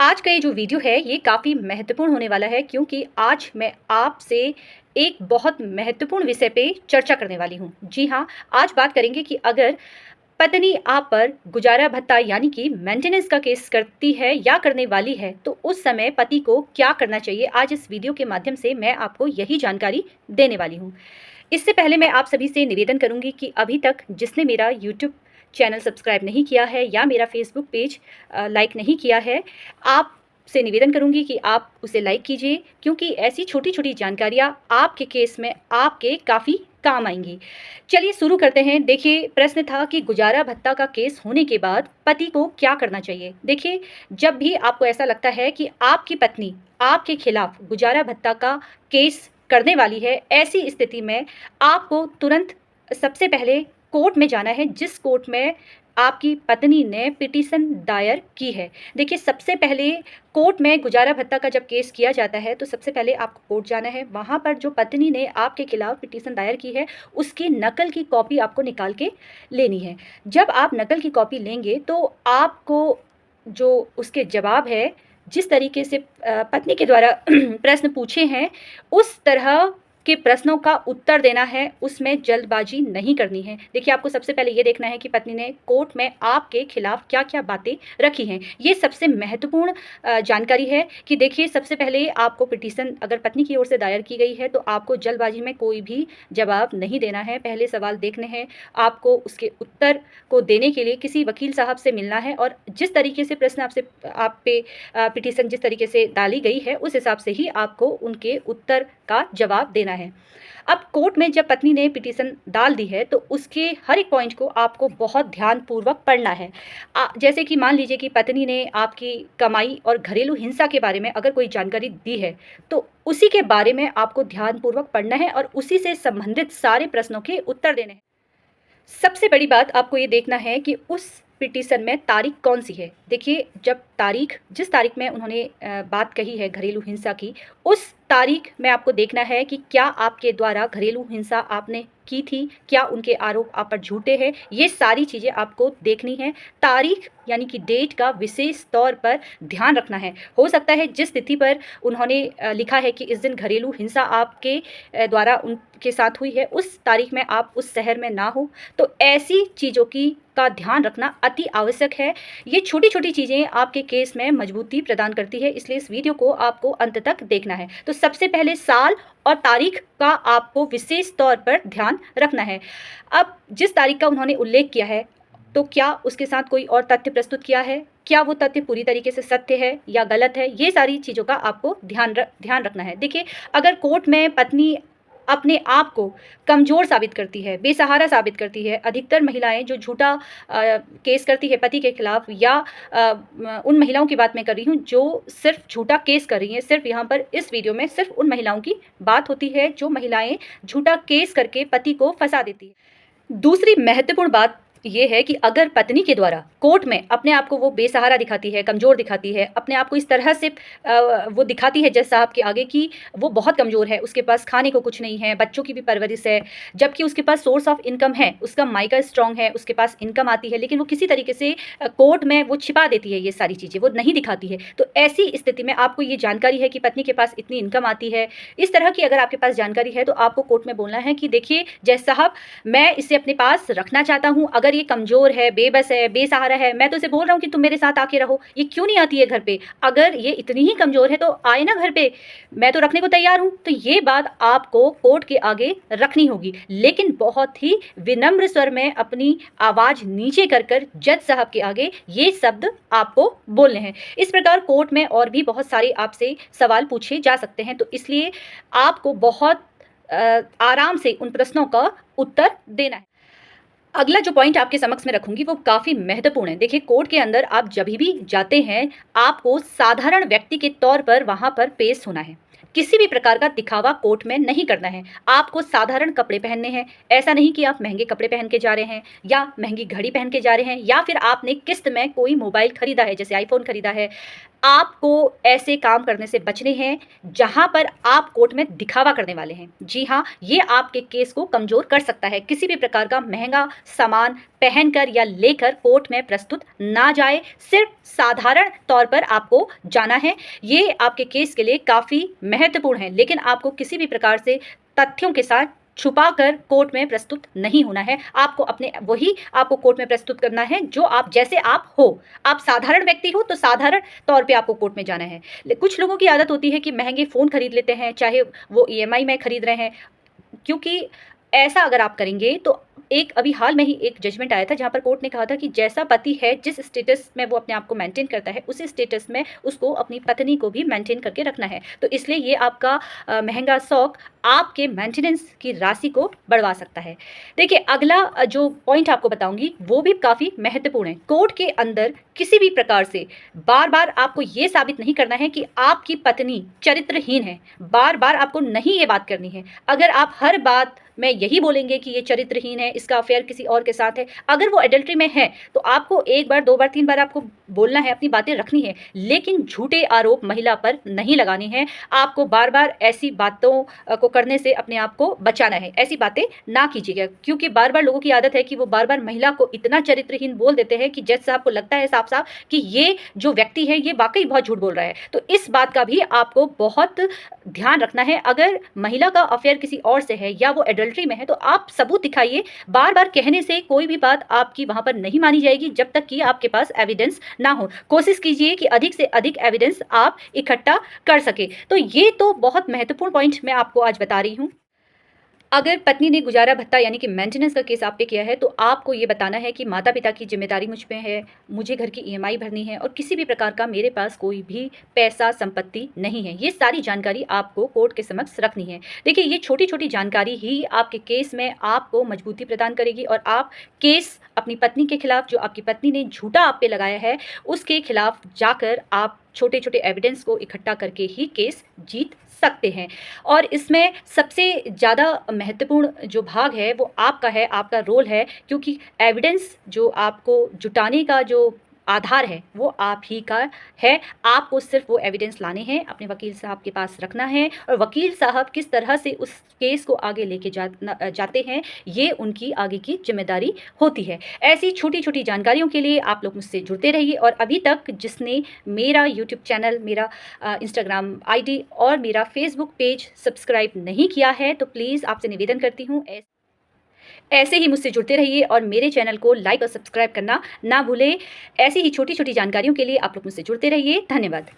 आज का ये जो वीडियो है ये काफ़ी महत्वपूर्ण होने वाला है क्योंकि आज मैं आपसे एक बहुत महत्वपूर्ण विषय पे चर्चा करने वाली हूँ। जी हाँ, आज बात करेंगे कि अगर पत्नी आप पर गुजारा भत्ता यानी कि मेंटेनेंस का केस करती है या करने वाली है, तो उस समय पति को क्या करना चाहिए? आज इस वीडियो के माध्यम से मैं आपको यही जानकारी देने वाली हूँ। इससे पहले मैं आप सभी से निवेदन करूँगी कि अभी तक जिसने मेरा यूट्यूब चैनल सब्सक्राइब नहीं किया है या मेरा फेसबुक पेज लाइक नहीं किया है, आपसे निवेदन करूँगी कि आप उसे लाइक कीजिए क्योंकि ऐसी छोटी-छोटी जानकारियाँ आपके केस में आपके काफ़ी काम आएँगी। चलिए शुरू करते हैं। देखिए, प्रश्न था कि गुजारा भत्ता का केस होने के बाद पति को क्या करना चाहिए? देखिए, जब भी आपको ऐसा लगता है कि आपकी पत्नी आपके खिलाफ गुजारा भत्ता का केस करने वाली है, ऐसी स्थिति में आपको तुरंत सबसे पहले कोर्ट में जाना है, जिस कोर्ट में आपकी पत्नी ने पिटीशन दायर की है। देखिए, सबसे पहले कोर्ट में गुजारा भत्ता का जब केस किया जाता है, तो सबसे पहले आपको कोर्ट जाना है। वहाँ पर जो पत्नी ने आपके खिलाफ पिटीशन दायर की है, उसकी नकल की कॉपी आपको निकाल के लेनी है। जब आप नकल की कॉपी लेंगे, तो आपको जो उसके जवाब है, जिस तरीके से पत्नी के द्वारा प्रश्न पूछे हैं, उस तरह के प्रश्नों का उत्तर देना है, उसमें जल्दबाजी नहीं करनी है। देखिए, आपको सबसे पहले ये देखना है कि पत्नी ने कोर्ट में आपके खिलाफ क्या-क्या बातें रखी हैं। ये सबसे महत्वपूर्ण जानकारी है कि देखिए, सबसे पहले आपको पिटीशन अगर पत्नी की ओर से दायर की गई है, तो आपको जल्दबाजी में कोई भी जवाब नहीं देना है। पहले सवाल देखने हैं, आपको उसके उत्तर को देने के लिए किसी वकील साहब से मिलना है और जिस तरीके से प्रश्न आप पे पिटीशन जिस तरीके से डाली गई है, उस हिसाब से ही आपको उनके उत्तर का जवाब देना है। अब कोर्ट में जब पत्नी ने पिटीशन डाल दी है, तो उसके हर एक पॉइंट को आपको बहुत ध्यानपूर्वक पढ़ना है। जैसे कि मान लीजिए कि पत्नी ने आपकी कमाई और घरेलू हिंसा के बारे में अगर कोई जानकारी दी है, तो उसी के बारे में आपको ध्यानपूर्वक पढ़ना है और उसी से संबंधित सारे प्रश्नों के उत्तर देने हैं। सबसे बड़ी बात आपको ये देखना है कि उस पिटीशन में तारीख कौन-सी है। देखिए, जब जिस तारीख में उन्होंने बात कही है घरेलू हिंसा की, उस तारीख में आपको देखना है कि क्या आपके द्वारा घरेलू हिंसा आपने की थी? क्या उनके आरोप आप पर झूठे हैं? ये सारी चीज़ें आपको देखनी है। तारीख यानी कि डेट का विशेष तौर पर ध्यान रखना है। हो सकता है जिस तिथि पर उन्होंने लिखा है कि इस दिन घरेलू हिंसा आपके द्वारा उनके साथ हुई है, उस तारीख में आप उस शहर में ना हो, तो ऐसी चीज़ों का ध्यान रखना अति आवश्यक है। ये छोटी-छोटी चीज़ें आपके केस में मजबूती प्रदान करती है, इसलिए इस वीडियो को आपको अंत तक देखना है। तो सबसे पहले साल और तारीख का आपको विशेष तौर पर ध्यान रखना है। अब जिस तारीख का उन्होंने उल्लेख किया है, तो क्या उसके साथ कोई और तथ्य प्रस्तुत किया है? क्या वो तथ्य पूरी तरीके से सत्य है या गलत है? ये सारी चीज़ों का आपको ध्यान रखना है। देखिए, अगर कोर्ट में पत्नी अपने आप को कमज़ोर साबित करती है, बेसहारा साबित करती है, अधिकतर महिलाएँ जो झूठा केस करती है पति के खिलाफ या उन महिलाओं की बात मैं कर रही हूँ जो सिर्फ़ झूठा केस कर रही हैं। सिर्फ़ यहाँ पर इस वीडियो में सिर्फ़ उन महिलाओं की बात होती है जो महिलाएँ झूठा केस करके पति को फँसा देती हैं। दूसरी महत्वपूर्ण बात ये है कि अगर पत्नी के द्वारा कोर्ट में अपने आप को वो बेसहारा दिखाती है, कमज़ोर दिखाती है, अपने आप को इस तरह से वो दिखाती है जज साहब के आगे कि वो बहुत कमज़ोर है, उसके पास खाने को कुछ नहीं है, बच्चों की भी परवरिश है, जबकि उसके पास सोर्स ऑफ इनकम है, उसका मायका स्ट्रॉन्ग है, उसके पास इनकम आती है, लेकिन वो किसी तरीके से कोर्ट में वो छिपा देती है ये सारी चीज़ें, वो नहीं दिखाती है। तो ऐसी स्थिति में आपको ये जानकारी है कि पत्नी के पास इतनी इनकम आती है, इस तरह की अगर आपके पास जानकारी है, तो आपको कोर्ट में बोलना है कि देखिए जज साहब, मैं इसे अपने पास रखना चाहता हूँ, अगर ये कमज़ोर है, बेबस है, बेसहारा है, मैं तो इसे बोल रहा हूँ कि तुम मेरे साथ आके रहो, ये क्यों नहीं आती है घर पे? अगर ये इतनी ही कमज़ोर है तो आए ना घर पे, मैं तो रखने को तैयार हूँ। तो ये बात आपको कोर्ट के आगे रखनी होगी, लेकिन बहुत ही विनम्र स्वर में अपनी आवाज़ नीचे कर जज साहब के आगे ये शब्द आपको बोलने हैं। इस प्रकार कोर्ट में और भी बहुत सारे आपसे सवाल पूछे जा सकते हैं, तो इसलिए आपको बहुत आराम से उन प्रश्नों का उत्तर देना है। अगला जो पॉइंट आपके समक्ष में रखूंगी वो काफ़ी महत्वपूर्ण है। देखिए, कोर्ट के अंदर आप जभी भी जाते हैं, आपको साधारण व्यक्ति के तौर पर वहाँ पर पेश होना है। किसी भी प्रकार का दिखावा कोर्ट में नहीं करना है। आपको साधारण कपड़े पहनने हैं। ऐसा नहीं कि आप महँगे कपड़े पहन के जा रहे हैं या महँगी घड़ी पहन के जा रहे हैं या फिर आपने किस्त में कोई मोबाइल खरीदा है, जैसे आईफ़ोन खरीदा है। आपको ऐसे काम करने से बचने हैं जहाँ पर आप कोर्ट में दिखावा करने वाले हैं। जी हाँ, ये आपके केस को कमज़ोर कर सकता है। किसी भी प्रकार का महँगा सामान पहनकर या लेकर कोर्ट में प्रस्तुत ना जाए, सिर्फ साधारण तौर पर आपको जाना है। ये आपके केस के लिए काफ़ी महत्वपूर्ण है, लेकिन आपको किसी भी प्रकार से तथ्यों के साथ छुपाकर कोर्ट में प्रस्तुत नहीं होना है। आपको अपने वही आपको कोर्ट में प्रस्तुत करना है जो आप जैसे आप हो। आप साधारण व्यक्ति हो तो साधारण तौर पे आपको कोर्ट में जाना है। कुछ लोगों की आदत होती है कि महँगे फ़ोन खरीद लेते हैं, चाहे वो ईएमआई में खरीद रहे हैं, क्योंकि ऐसा अगर आप करेंगे तो एक अभी हाल में ही एक जजमेंट आया था जहाँ पर कोर्ट ने कहा था कि जैसा पति है, जिस स्टेटस में वो अपने आप को मेंटेन करता है, उसी स्टेटस में उसको अपनी पत्नी को भी मेंटेन करके रखना है। तो इसलिए ये आपका महँगा शौक आपके मेंटेनेंस की राशि को बढ़वा सकता है। देखिए, अगला जो पॉइंट आपको बताऊँगी वो भी काफ़ी महत्वपूर्ण है। कोर्ट के अंदर किसी भी प्रकार से बार-बार आपको ये साबित नहीं करना है कि आपकी पत्नी चरित्रहीन है। बार-बार आपको नहीं ये बात करनी है। अगर आप हर बात में यही बोलेंगे कि ये चरित्रहीन है, इसका अफेयर किसी और के साथ है, अगर वो एडल्ट्री में है, तो आपको 1 बार, 2 बार, 3 बार आपको बोलना है, अपनी बातें रखनी है, लेकिन झूठे आरोप महिला पर नहीं लगाने हैं। आपको बार-बार ऐसी बातों को करने से अपने आप को बचाना है। ऐसी बातें ना कीजिएगा, क्योंकि बार-बार लोगों की आदत है कि वो बार-बार महिला को इतना चरित्रहीन बोल देते हैं कि जज साहब को लगता है साफ-साफ कि ये जो व्यक्ति है, ये वाक़ई बहुत झूठ बोल रहा है। तो इस बात का भी आपको बहुत ध्यान रखना है। अगर महिला का अफेयर किसी और से है या वो एडल्ट्री में है, तो आप सबूत दिखाइए। बार-बार कहने से कोई भी बात आपकी वहाँ पर नहीं मानी जाएगी जब तक कि आपके पास एविडेंस ना हो। कोशिश कीजिए कि अधिक से अधिक एविडेंस आप इकट्ठा कर सकें। तो ये तो बहुत महत्वपूर्ण पॉइंट मैं आपको आज बता रही हूँ। अगर पत्नी ने गुजारा भत्ता यानी कि मेंटेनेंस का केस आप पे किया है, तो आपको ये बताना है कि माता-पिता की ज़िम्मेदारी मुझ पे है, मुझे घर की ईएमआई भरनी है और किसी भी प्रकार का मेरे पास कोई भी पैसा, संपत्ति नहीं है। ये सारी जानकारी आपको कोर्ट के समक्ष रखनी है। देखिए, ये छोटी-छोटी जानकारी ही आपके केस में आपको मजबूती प्रदान करेगी और आप केस अपनी पत्नी के खिलाफ, जो आपकी पत्नी ने झूठा आप पे लगाया है, उसके खिलाफ जाकर आप छोटे-छोटे एविडेंस को इकट्ठा करके ही केस जीत सकते हैं। और इसमें सबसे ज़्यादा महत्वपूर्ण जो भाग है वो आपका है, आपका रोल है, क्योंकि एविडेंस जो आपको जुटाने का जो आधार है वो आप ही का है। आपको सिर्फ वो एविडेंस लाने हैं, अपने वकील साहब के पास रखना है और वकील साहब किस तरह से उस केस को आगे लेके जाते हैं, ये उनकी आगे की जिम्मेदारी होती है। ऐसी छोटी-छोटी जानकारियों के लिए आप लोग मुझसे जुड़ते रहिए और अभी तक जिसने मेरा यूट्यूब चैनल, मेरा इंस्टाग्राम आईडी और मेरा फेसबुक पेज सब्सक्राइब नहीं किया है, तो प्लीज़ आपसे निवेदन करती हूँ ऐसे ही मुझसे जुड़ते रहिए और मेरे चैनल को लाइक और सब्सक्राइब करना ना भूलें। ऐसी ही छोटी-छोटी जानकारियों के लिए आप लोग मुझसे जुड़ते रहिए। धन्यवाद।